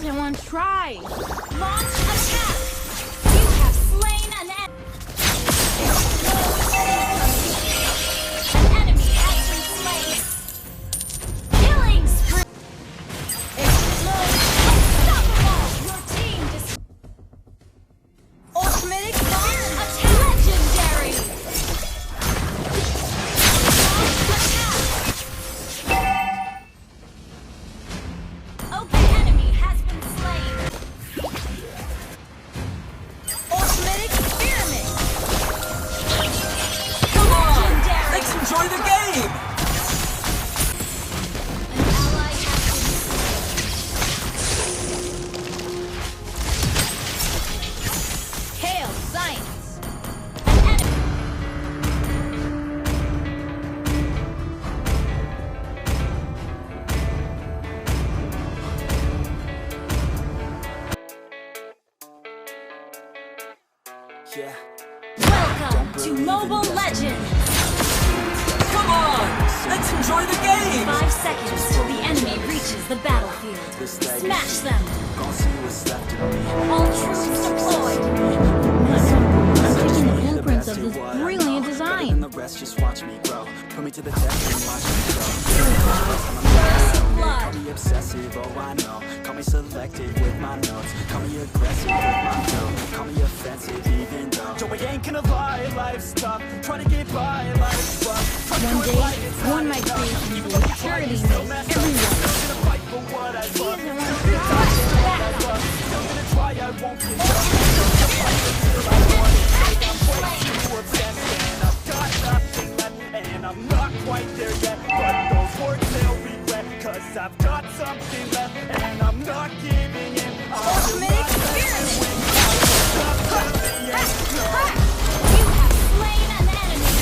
in one try. Launch attack! You have slain an enemy. An enemy has been slain. Killing spree. Explode. Unstoppable. Your team ultimate experience. Attack. Legendary. Okay, enemy has been slain. Ultimate experiment. Come on! Legendary. Let's enjoy the game! An ally has been. Hail science. An enemy. Yeah. Welcome to Mobile Legends. Come on! Let's enjoy the game! 5 seconds till the enemy reaches the battlefield. Smash them. All troops deployed. I'm taking the blueprints of this brilliant design. The rest just watch me grow. Put me to the test and watch me grow. First Call blood. me obsessive, oh I know. Call me selective with my notes. Call me aggressive with my dough. Call me offensive even though Joey ain't gonna lie, life's tough. Try to get by, life's rough. One day, one might create a charity makes everyone. Gonna fight for what I love. Still in one Still gonna try, I won't give up. Still gonna fight until I want it. I'm way too obsessed and I've got nothing left. And I'm not quite there yet, but those words they'll regret. Cause I've got something left and I'm not giving in. Ultimate experiment. Yeah. You have slain an enemy.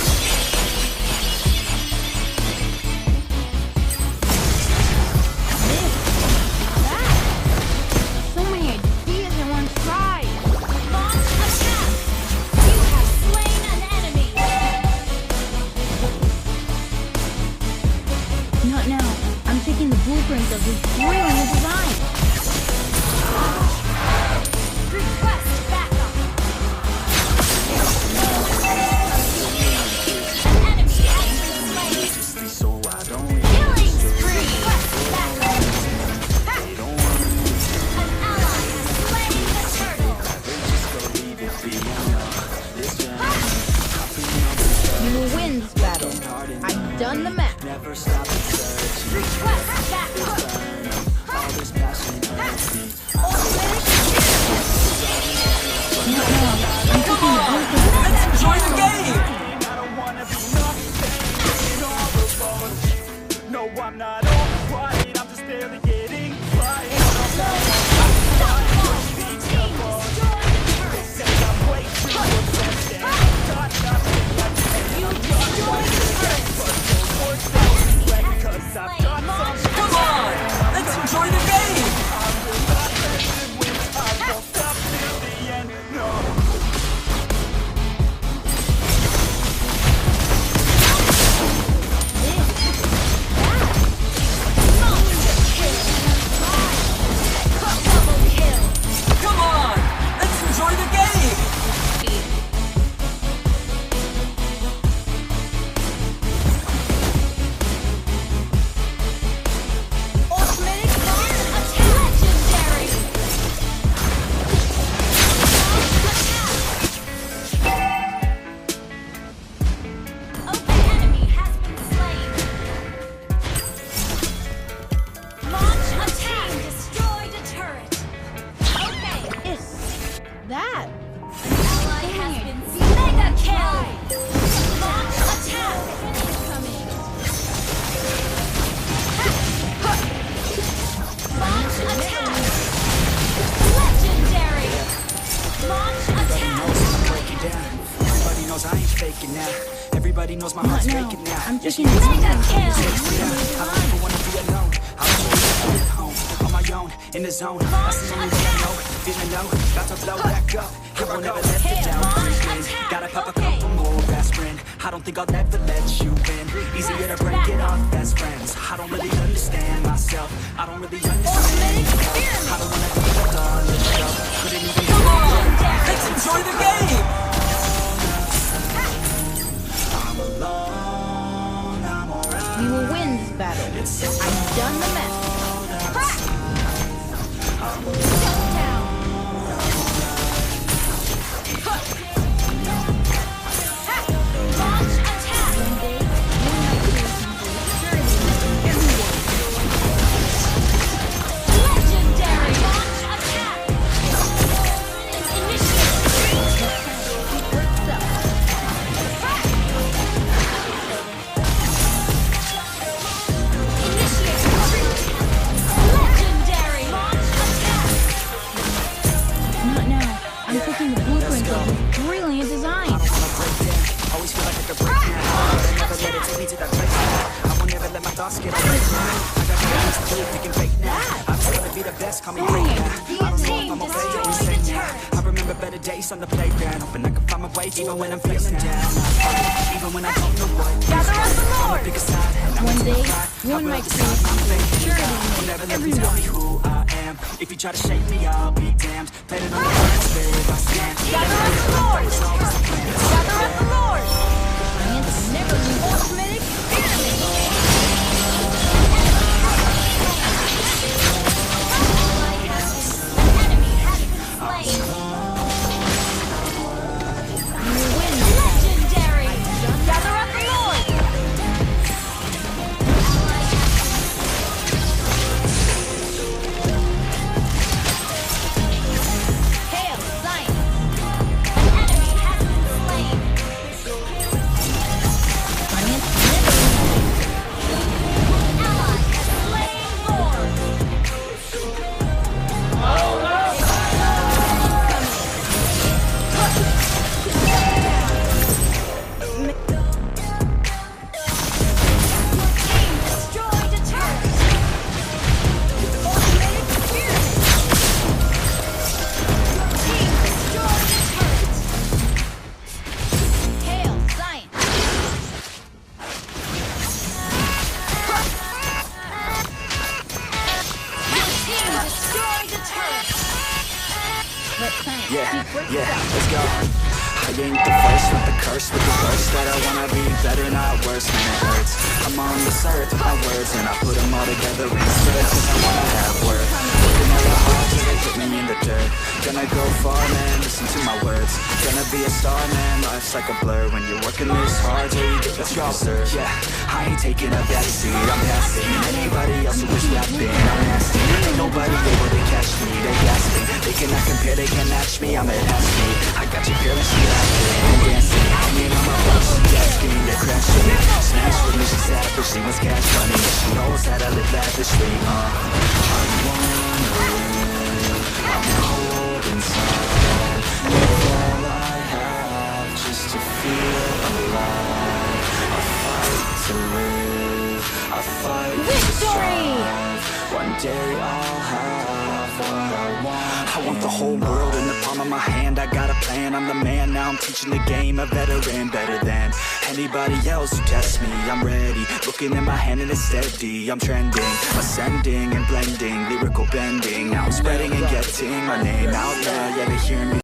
So many ideas in one try. Launch attack. You have slain an enemy. Not now. I'm taking the blueprints of this brilliant design. Request backup. An enemy has been slain. So I don't really Killing spree. Request backup. they don't want me An ally has slain the turtle. just go leave it be. I know this journey. You will win this battle. I've done the math. Never stop searching. Request backup. All this passion hurts me. Ultimate experience. Not now. I'm taking the blueprints. Let's enjoy the game! I don't wanna be nothing all alone. No, I'm not alright. I'm just barely getting by. Unstoppable. Your team destroyed the turret. Say I'm way too obsessed and I've got nothing left. You destroyed the turret. Cause I've got something. Come on! Let's enjoy the game! I will not let it win. I won't stop till the end. No. Double kill. Come on! Let's enjoy the game! Ultimate experience. Attack. Legendary. Okay, enemy has been slain. Launch attack. Destroyed a turret. Okay. Is that? Ally has been mega kill. Launch attack. Incoming. Launch attack. Legendary. Launch attack. Breaking down. Everybody knows I ain't faking now. Everybody knows my Not heart's now. faking now. I'm Yeah, taking the Mega blueprints. kill. I don't ever wanna be alone. I don't wanna be at home, on my own, in the zone. That's the only way I know. Feeling low, about to blow back up. I won't ever let the doubt creep in. Gotta pop a couple more rounds. aspirin. I don't think I'll ever let you in. Easier to break it off best friends. I don't really understand myself. I don't really understand. I don't wanna be like all this stuff. Couldn't even Come on! Let's enjoy the game! I'm alone, I'm alright. We will win this battle. I've done the math. Launch attack! Legendary! Launch attack! Legendary! Launch attack! Not now. I'm taking the blueprints of this brilliant design. Always feel like I could break now, but I never let it take me to that place. I will never let my thoughts get away now. I got things to do, thinking fake now. I just wanna be the best, call me great now. I don't know if I'm okay or insane now. I remember better days on the playground, hoping I can find my way even when I'm feeling down. Even when I don't know what. Gather up the Lord! Pick a side, and I'm One gonna day, cry. you I and will my decide my fate. Will never let you tell me who I am. If you try to shake me, I'll be damned. Play it on the line, spirit, I stand. Gather up the Lord! Gather up the Lord! Science never loses. Ultimate experiment! Enemy has been slain! We will win this battle. Legendary! Gather up the Lord! Hail, science! Enemy has been slain! Science never loses. Ally has slain Lord! Team destroyed a turret! Ultimate experiment! Team destroyed a turret! Hail, science! Your team destroyed a turret! Let science Yeah, speak for yeah, itself. let's go. I ain't the first with the curse, with the verse that I wanna be better, not worse, man, it hurts. I'm on this earth with my words, and I put them all together in search, cause I wanna have worth. Working hella hard till they put me in the dirt. Gonna go far, man, listen to my words. Gonna be a star, man, life's like a blur. When you're working this hard till you get what you deserve. Yeah, I ain't taking a backseat, I'm passing anybody else who was rapping. I'm nasty, ain't nobody able to catch me. They gas me, they cannot compare, they can't match me. I'm at me. I got you feeling she laughing and dancing. Hanging on my butt, she asking to crash it. Smash with me, she's savage, she wants cash money. She knows that I live lavishly. I wanna live, I'm cold inside. Give all I have just to feel alive. I fight to live, I fight to strive. One day I'll have what I want. I want the whole world in the palm of my hand. I got a plan, I'm the man. Now I'm teaching the game, a veteran, better than anybody else who tests me. I'm ready, looking in my hand and it's steady. I'm trending, ascending and blending, lyrical bending. Now I'm spreading and getting my name out there. Yeah, they hear me.